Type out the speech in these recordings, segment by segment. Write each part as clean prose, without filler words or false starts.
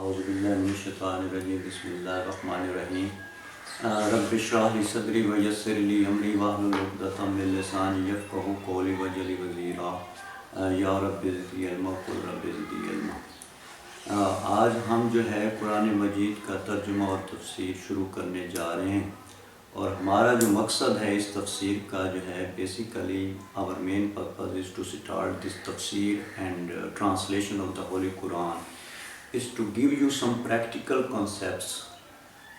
औज़ुबिल्लाहिमिनश्शैतानिर्रजीम बिस्मिल्लाहिर्रहमानिर्रहीम रब्बि इश्रह ली सदरी व यस्सिर ली अमरी वाहलुल उक़दतम मिन लिसानी यफ़क़हू क़ौली वजअल वज़ीरा या रब्बि ज़िदनी इल्मा क़ुल रब्बि ज़िदनी इल्मा। आज हम जो है कुरान मजीद का तर्जुमा और तफ़सीर शुरू करने जा रहे हैं और हमारा जो मकसद है इस तफ़सीर का जो है basically our main purpose is to start this तफ़सीर and translation of the holy Quran is to give you some practical concepts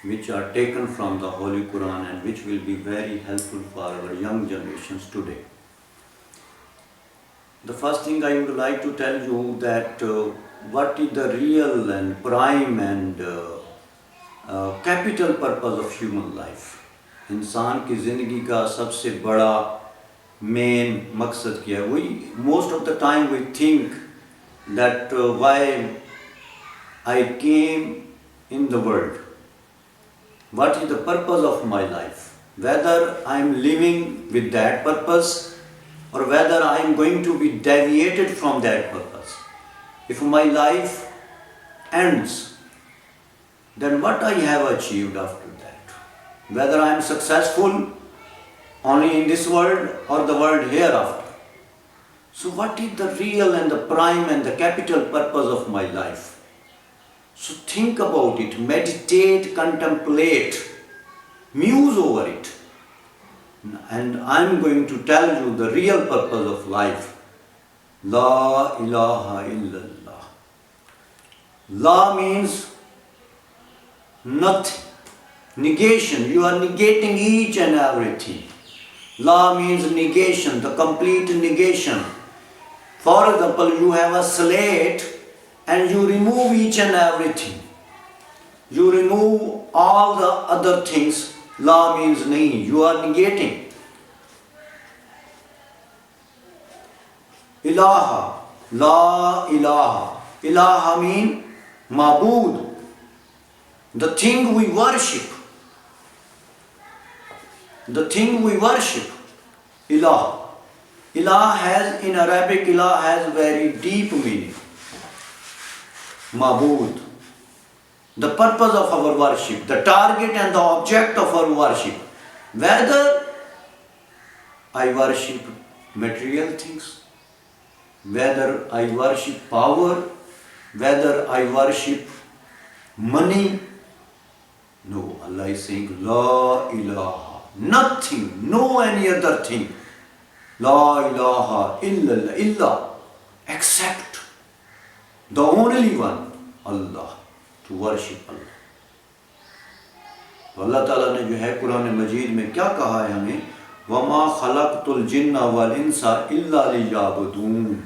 which are taken from the Holy Quran and which will be very helpful for our young generations today. The first thing I would like to tell you that what is the real and prime and capital purpose of human life. इंसान की ज़िंदगी का सबसे बड़ा main मकसद क्या है? Most of the time we think that why I came in the world. What is the purpose of my life? Whether I am living with that purpose or whether I am going to be deviated from that purpose. If my life ends, then what I have achieved after that? Whether I am successful only in this world or the world hereafter. So what is the real and the prime and the capital purpose of my life? So think about it, meditate, contemplate, muse over it. And I'm going to tell you the real purpose of life. La ilaha illallah. La means nothing, negation. You are negating each and everything. La means negation, the complete negation. For example, you have a slate and you remove each and everything. You remove all the other things. La means nahi. You are negating. Ilaha. La ilaha. Ilaha means ma'bud. The thing we worship. The thing we worship. Ilah. Ilah has, in Arabic, ilah has very deep meaning. Ma'bud, the purpose of our worship, the target and the object of our worship. Whether I worship material things, whether I worship power, whether I worship money. No, Allah is saying, La ilaha, nothing, no any other thing. La ilaha illallah, illa, except the only one, Allah, to worship Allah. तो अल्लाह ताला ने जो है कुरान मजीद में क्या कहा है हमें? वमा खलक़तुल जिन्ना वल इंसा इल्ला लियअबुदून.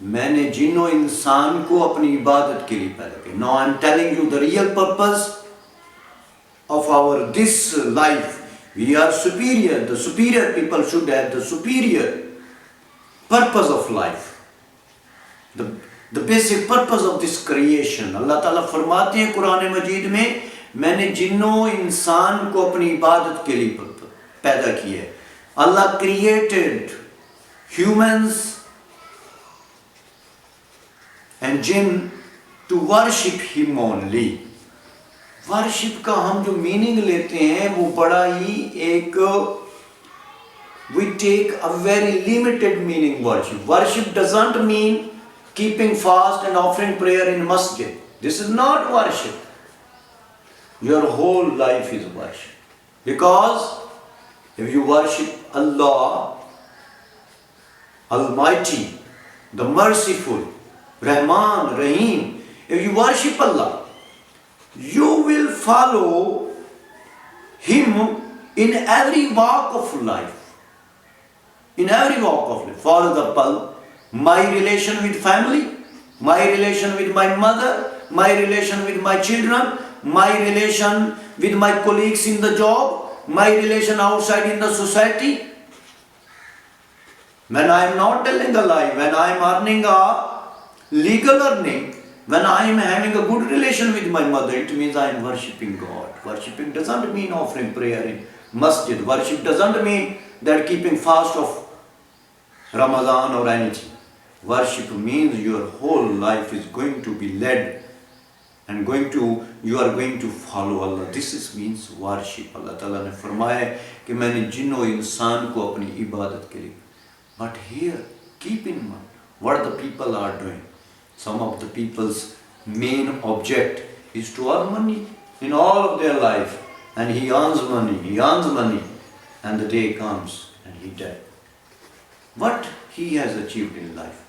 मैंने जिन्नो इंसान को अपनी इबादत के लिए पैदा किया. Now I am telling you the real purpose of our this life. We are superior. The superior people should have the superior purpose of life. The basic purpose of this creation. अल्लाह ताला फरमाते हैं कुरान मजीद में, मैंने जिन्नों इंसान को अपनी इबादत के लिए पैदा किया है. Allah created humans and jinn to worship Him only. Worship का हम जो meaning लेते हैं वो बड़ा ही एक we take a very limited meaning worship. Worship doesn't mean keeping fast and offering prayer in masjid. This is not worship. Your whole life is worship. Because if you worship Allah, Almighty, the Merciful, Rahman, Rahim, if you worship Allah, you will follow Him in every walk of life. In every walk of life. For example, my relation with family, my relation with my mother, my relation with my children, my relation with my colleagues in the job, my relation outside in the society. When I am not telling a lie, when I am earning a legal earning, when I am having a good relation with my mother, it means I am worshipping God. Worshipping doesn't mean offering prayer in masjid. Worship doesn't mean that keeping fast of Ramadan or anything. Worship means your whole life is going to be led and you are going to follow Allah. This is means worship. Allah Ta'ala ने फरमाया कि मैंने जिन्नो इंसान को अपनी इबादत के लिए. But here, keep in mind what the people are doing. Some of the people's main object is to earn money in all of their life, and he earns money, and the day comes and he died. What he has achieved in life?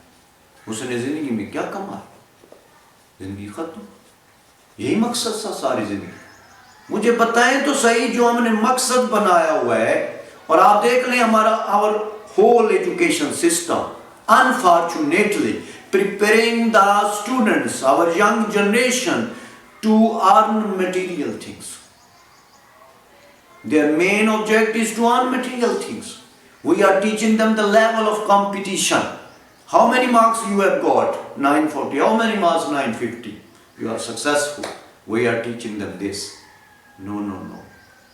उसने जिंदगी में क्या कमा? जिंदगी खत्म. यही मकसद था सारी जिंदगी. मुझे बताएं तो सही जो हमने मकसद बनाया हुआ है. और आप देख लें हमारा our whole education system, unfortunately, preparing the students, our young generation, to earn material things. Their main object is to earn material things. We are teaching them the level of competition. How many marks you have got? 940. How many marks? 950. You are successful. We are teaching them this. No.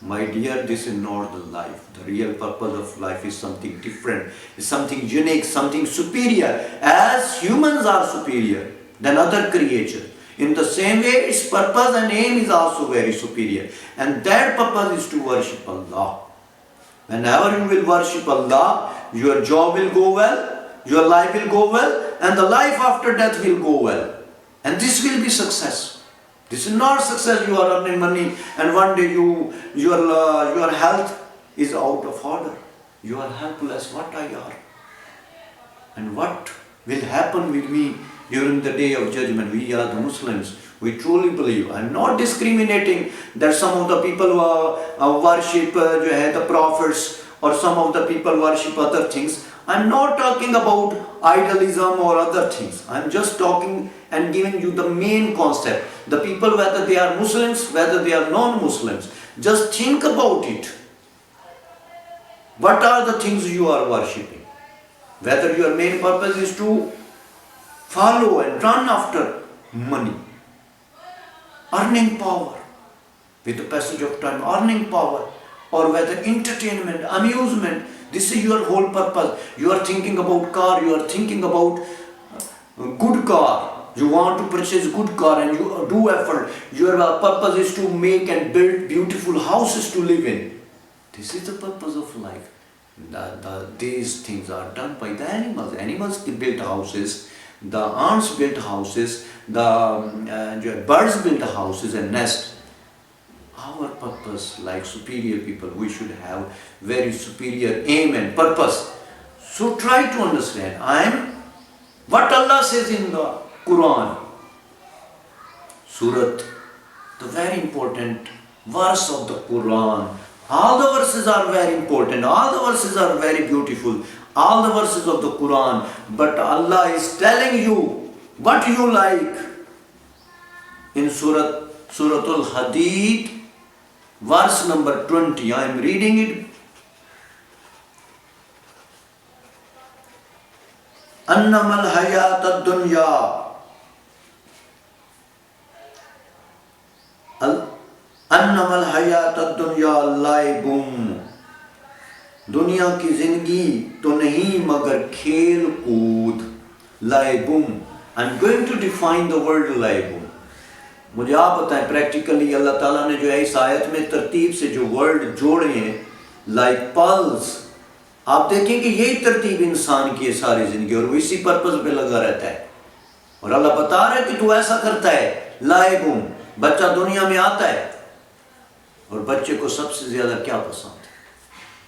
My dear, this is not the life. The real purpose of life is something different. It's something unique, something superior. As humans are superior than other creatures, in the same way, its purpose and aim is also very superior. And that purpose is to worship Allah. Whenever you will worship Allah, your job will go well, your life will go well, and the life after death will go well. And this will be success. This is not success. You are earning money and one day your health is out of order. You are helpless. What I are? And what will happen with me during the day of judgment? We are the Muslims. We truly believe. I am not discriminating that some of the people who worship the prophets or some of the people worship other things. I am not talking about idolism or other things. I am just talking and giving you the main concept. The people, whether they are Muslims, whether they are non-Muslims, just think about it. What are the things you are worshipping? Whether your main purpose is to follow and run after money, earning power, with the passage of time, earning power, or whether entertainment, amusement, this is your whole purpose. You are thinking about car, you are thinking about good car. You want to purchase good car and you do effort. Your purpose is to make and build beautiful houses to live in. This is the purpose of life. These things are done by the animals. Animals build houses, the ants build houses, the birds build houses and nest. Our purpose, like superior people, we should have very superior aim and purpose. So try to understand. What Allah says in the Quran, Surat, the very important verse of the Quran. All the verses are very important. All the verses are very beautiful. All the verses of the Quran. But Allah is telling you what you like. In Suratul Hadid, verse number 20. I am reading it. Annamal hayat ad-dunya. अन्नमल हयात दुनिया लाइबुम. दुनिया की जिंदगी तो नहीं मगर खेल कूद. लाइबुम. I am going to define the word लाइबुम. मुझे आप बताएं प्रैक्टिकली अल्लाह ताला ने जो है इस आयत में तरतीब से जो वर्ड जोड़े हैं, लाइक पल्स, आप देखें कि यही तरतीब इंसान की है सारी जिंदगी और वो इसी पर्पस पे लगा रहता है. और अल्लाह बता रहा है कि तू ऐसा करता है. लाइबुम. बच्चा दुनिया में आता है और बच्चे को सबसे ज्यादा क्या पसंद है?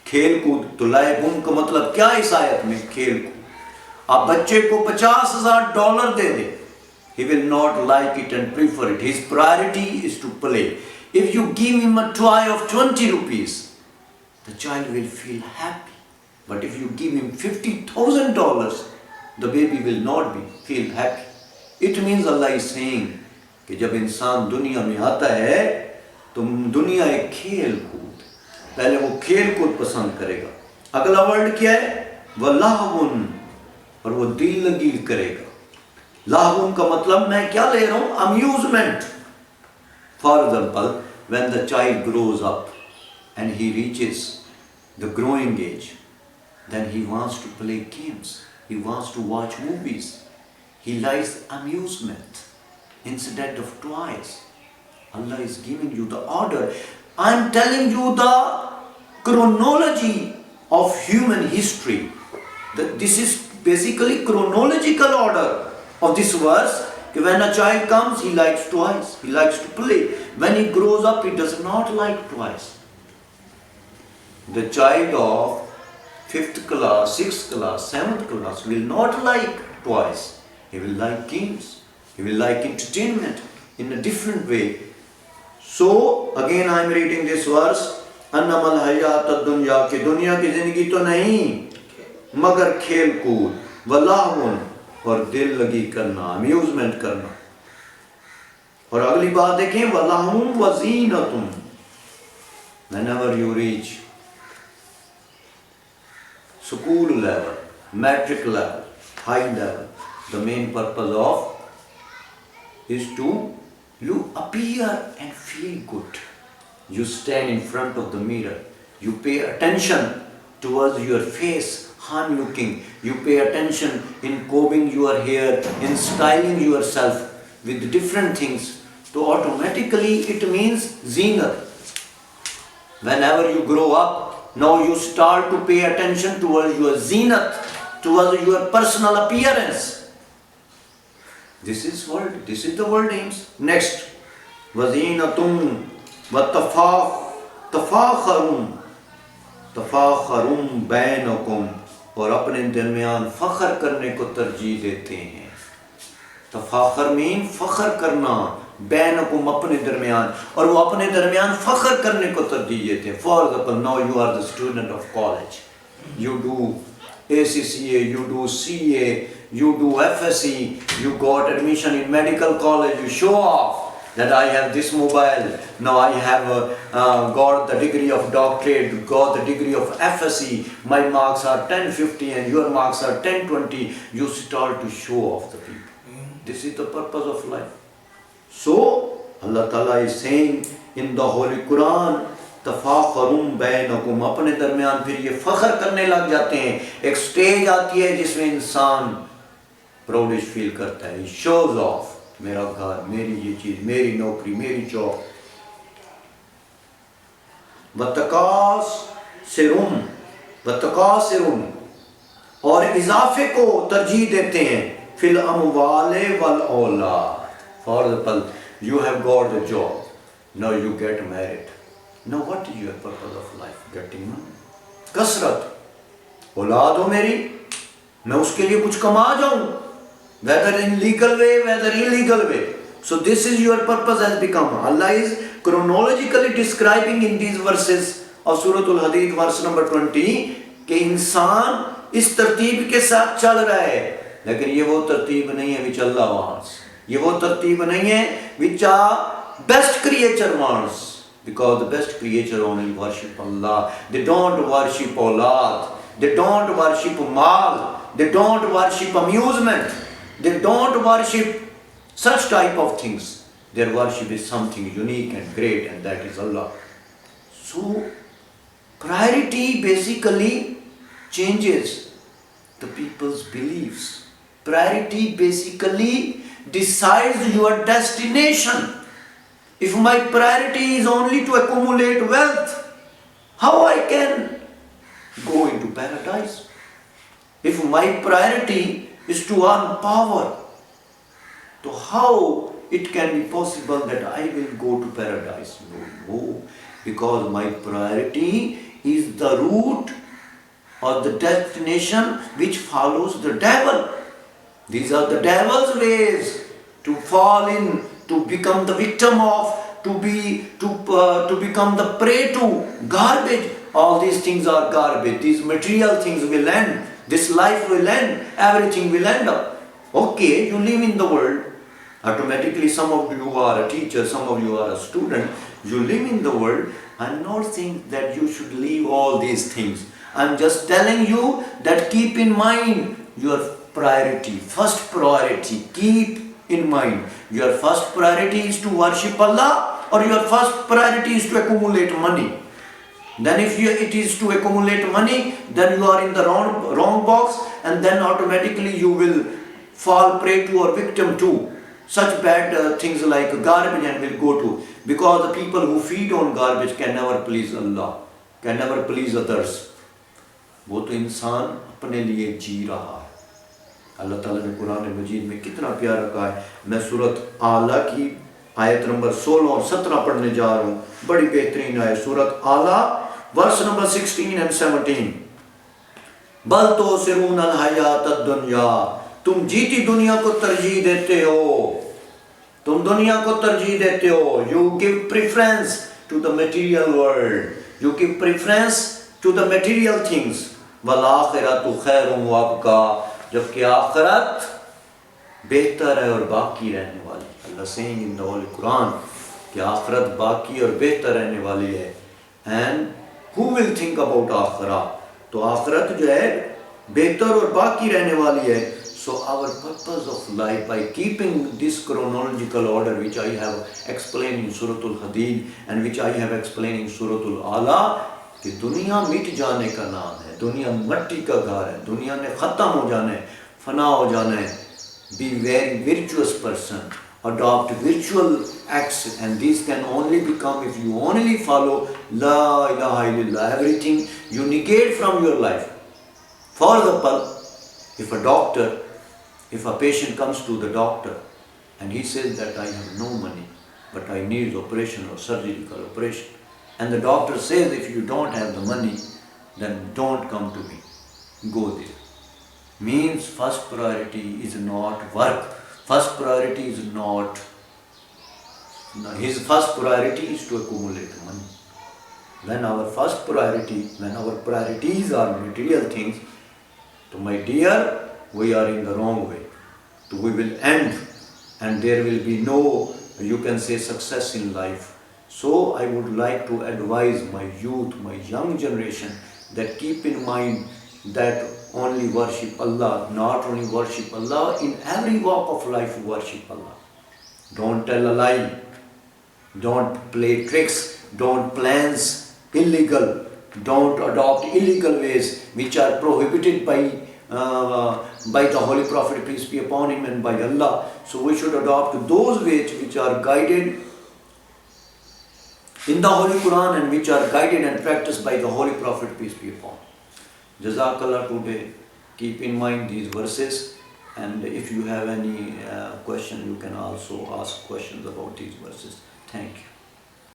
खेल कूद. तो लाइबुम का मतलब क्या इस आयत में? खेल कूद. आप बच्चे को $50,000 दे दे, he will not like it and prefer it. His priority is to play. If you give him a toy of 20 rupees, the child will feel happy. But if you give him $50,000, the baby will not feel happy. It means Allah is saying कि जब इंसान दुनिया में आता है तो दुनिया एक खेल कूद, पहले वो खेल कूद पसंद करेगा. अगला वर्ड क्या है? वह लाहुन, और वो दिल लगी करेगा. लाहुन का मतलब मैं क्या ले रहा हूं? Amusement. For example, when the child grows up and he reaches the growing age, then he wants to play games, he wants to watch movies, he likes amusement. instead of twice. Allah is giving you the order. I am telling you the chronology of human history. This is basically chronological order of this verse. When a child comes, he likes twice. He likes to play. When he grows up, he does not like twice. The child of 5th class, 6th class, 7th class will not like twice. He will like games. He will like entertainment in a different way. So, again I am reading this verse. अन्नमल हयात दुनिया की जिंदगी तो नहीं मगर खेल कूद वलाहुन और दिल लगी करना, अम्यूजमेंट करना. और अगली बात देखें, वलाहुन वज़ीनतुन. Whenever you reach school level, matric level, high level, the main purpose of is to you appear and feel good. You stand in front of the mirror. You pay attention towards your face, hand looking. You pay attention in combing your hair, in styling yourself with different things. So automatically it means zinat. Whenever you grow up, now you start to pay attention towards your zinat, towards your personal appearance. This is the world aims. Next, wazinatum wa tafakharum bainakum, और अपने दरमियान फख्र करने को तरजीह देते हैं. तफाखर mean फख्र करना, बैनकुम अपने दरमियान, और वो अपने दरमियान फख्र करने को तरजीह देते हैं. For example, now you are the student of college, you do ACCA, you do CA, you do FSC, you got admission in medical college, you show off that I have this mobile, now I have got the degree of doctorate, got the degree of FSC, my marks are 1050 and your marks are 1020, you start to show off the people. This is the purpose of life. So, Allah Ta'ala is saying in the Holy Quran, तफाखरुम बैनकुम, अपने दरमियान फिर ये फख्र करने लग जाते हैं. एक stage आती है जिसमें इंसान प्राउडिश फील करता है. शोज ऑफ, मेरा घर, मेरी ये चीज, मेरी नौकरी, मेरी जॉब. वतकासिरुम, और इजाफे को तरजीह देते हैं. फिल अमवाले वल औलाद. For example, you have got the job, now you get married. Now what is your purpose of life? Getting money. कसरत, औलाद हो मेरी, मैं उसके लिए कुछ कमा जाऊं, whether in legal way, whether illegal way. So this is your purpose has become. Allah is chronologically describing in these verses of Surah Al-Hadid, verse number 20, कि इंसान इस तरतीब के साथ चल रहा है. लेकिन ये वो तरतीब नहीं है which Allah wants. ये वो तरतीब नहीं है which a best creature wants. Because the best creature only worship Allah. They don't worship awlad. They don't worship mal. They don't worship amusement. They don't worship such type of things. Their worship is something unique and great, and that is Allah. So, priority basically changes the people's beliefs. Priority basically decides your destination. If my priority is only to accumulate wealth, how I can go into paradise? If my priority is to earn power, so how it can be possible that I will go to paradise? No, because my priority is the route or the destination which follows the devil. These are the devil's ways to fall in, to become the victim of, to become the prey to garbage. All these things are garbage. These material things will end. This life will end. Everything will end up. Okay, you live in the world. Automatically some of you are a teacher, some of you are a student. You live in the world. I'm not saying that you should leave all these things. I'm just telling you that keep in mind your priority. First priority. Keep in mind. Your first priority is to worship Allah, or your first priority is to accumulate money. Then if it is to accumulate money, then you are in the wrong box, and then automatically you will fall prey to or victim to such bad things like garbage and will go to, because the people who feed on garbage can never please Allah, can never please others. वो तो इंसान अपने लिए जी रहा है. अल्लाह ताला ने कुरान मजीद में कितना प्यारा कहा है. मैं सूरत आला की आयत नंबर 16 और 17 पढ़ने जा रहा हूँ. बड़ी बेहतरीन आयत, सूरत आला वर्स नंबर 16 and 17. बल तो सिरून अल हयात दुनिया, तुम जीती दुनिया को तरजीह देते हो, तुम दुनिया को तरजीह देते हो. You give preference to the material world, you give preference to the material things. वल आखिरतु खैरुम व अबका, जबकि आखिरत बेहतर है और बाकी रहने वाली. Allah saying in the holy Quran कि आखिरत बाकी और बेहतर रहने वाली है. And who will think about आखिरा, तो आखिरत जो है बेहतर और बाकी रहने वाली है. So our purpose of life, by keeping this chronological order which I have explained in Suratul Hadid and which I have explained in Suratul Ala, कि दुनिया मिट जाने का नाम है, दुनिया मट्टी का घर है, दुनिया ने ख़त्म हो जाना है, फना हो जाना है. Be very virtuous person, adopt virtual acts, and these can only become if you only follow La ilaha illallah. Everything you negate from your life. For example, if a patient comes to the doctor and he says that I have no money, but I need operation or surgical operation, and the doctor says if you don't have the money, then don't come to me, go there. Means first priority is not work, first priority is not, his first priority is to accumulate money. When our priorities are material things, so my dear, we are in the wrong way. So we will end and there will be no, you can say, success in life. So I would like to advise my youth, my young generation, that keep in mind that only worship Allah, not only worship Allah, in every walk of life worship Allah. Don't tell a lie, don't play tricks, don't plans illegal, don't adopt illegal ways which are prohibited by the Holy Prophet, peace be upon him, and by Allah. So we should adopt those ways which are guided in the Holy Quran and which are guided and practiced by the Holy Prophet, peace be upon him. Jazakallah today. Keep in mind these verses, and if you have any question, you can also ask questions about these verses. Thank you.